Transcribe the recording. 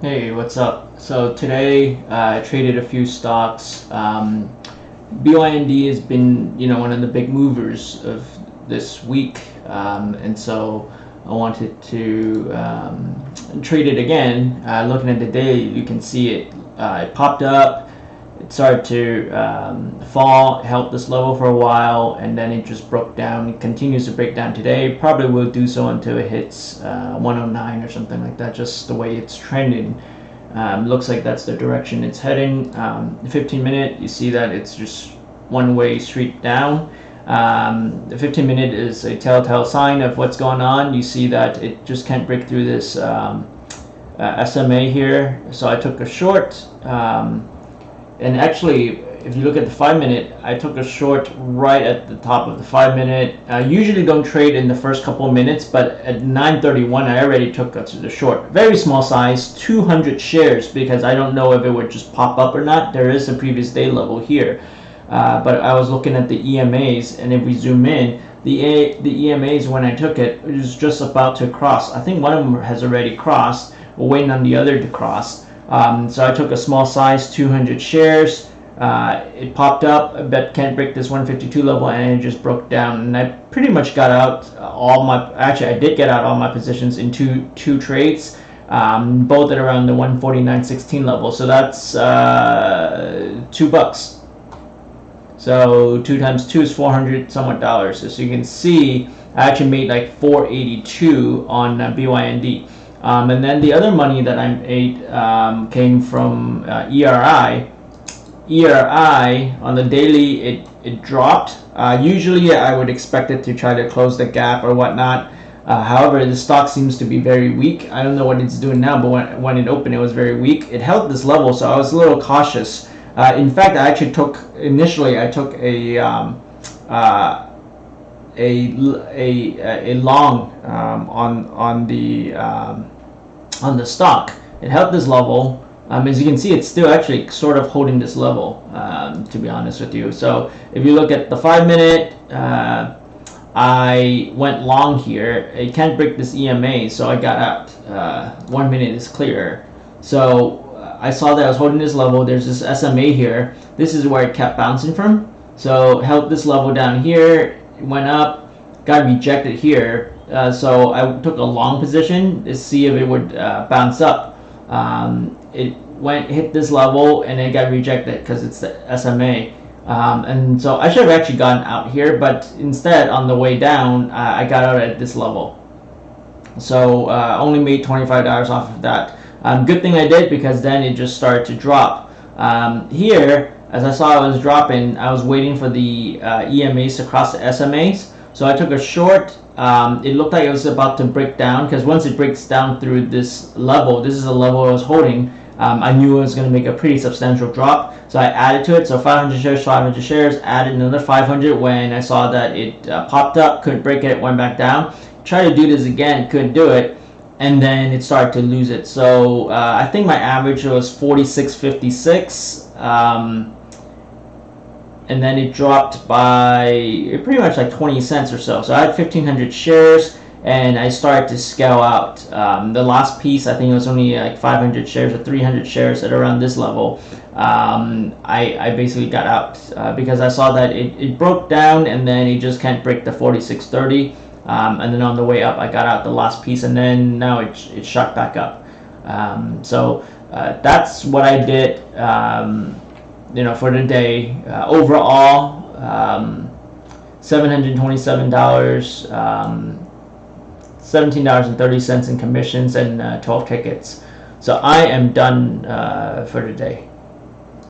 Hey, what's up? So today I traded a few stocks. BYND has been, one of the big movers of this week, and so I wanted to trade it again. Looking at the day, you can see it popped up. It started to fall, held this level for a while, and then it just broke down. It continues to break down today. Probably will do so until it hits 109 or something like that, just the way it's trending. Looks like that's the direction it's heading. 15-minute, you see that it's just one-way street down. The 15-minute is a telltale sign of what's going on. You see that it just can't break through this SMA here. So I took a short. And actually, if you look at the 5-minute, I took a short right at the top of the 5-minute. I usually don't trade in the first couple of minutes, but at 9:31, I already took the short. Very small size, 200 shares, because I don't know if it would just pop up or not. There is a previous day level here. But I was looking at the EMAs, and if we zoom in, the EMAs when I took it was just about to cross. I think one of them has already crossed. We're waiting on the other to cross. So I took a small size, 200 shares. It popped up, but can't break this 152 level, and it just broke down. And I pretty much got out I did get out all my positions in two trades, both at around the 149.16 level. So that's $2. So 2 times 2 is 400 somewhat dollars. So you can see I actually made like 482 on BYND. And then the other money that I made came from ERI. ERI on the daily it dropped. Usually I would expect it to try to close the gap or whatnot. However, the stock seems to be very weak. I don't know what it's doing now, but when it opened, it was very weak. It held this level, so I was a little cautious. In fact, I actually took a long on the stock. It held this level. As you can see, it's still actually sort of holding this level, to be honest with you. So if you look at the 5-minute, I went long here. It can't break this EMA, so I got out. 1 minute is clear. So I saw that I was holding this level. There's this SMA here. This is where it kept bouncing from. So held this level down here, went up, got rejected here. So I took a long position to see if it would bounce up. It hit this level, and it got rejected because it's the SMA. And so I should have actually gotten out here, but instead on the way down, I got out at this level. So only made $25 off of that. Good thing I did, because then it just started to drop. Here, as I saw it was dropping, I was waiting for the EMAs to cross the SMAs. So I took a short. It looked like it was about to break down, because once it breaks down through this level, this is the level I was holding, I knew it was going to make a pretty substantial drop. So I added to it. So 500 shares, added another 500 when I saw that it popped up, couldn't break it, went back down. Tried to do this again, couldn't do it. And then it started to lose it. So I think my average was 46.56, and then it dropped by pretty much like 20 cents or so. So I had 1,500 shares, and I started to scale out. The last piece, I think it was only like 500 shares or 300 shares at around this level. I basically got out because I saw that it broke down, and then it just can't break the 46.30. And then on the way up, I got out the last piece, and then now it shot back up. So that's what I did, for the day. Overall, $727, $17.30 in commissions, and 12 tickets. So I am done for the day.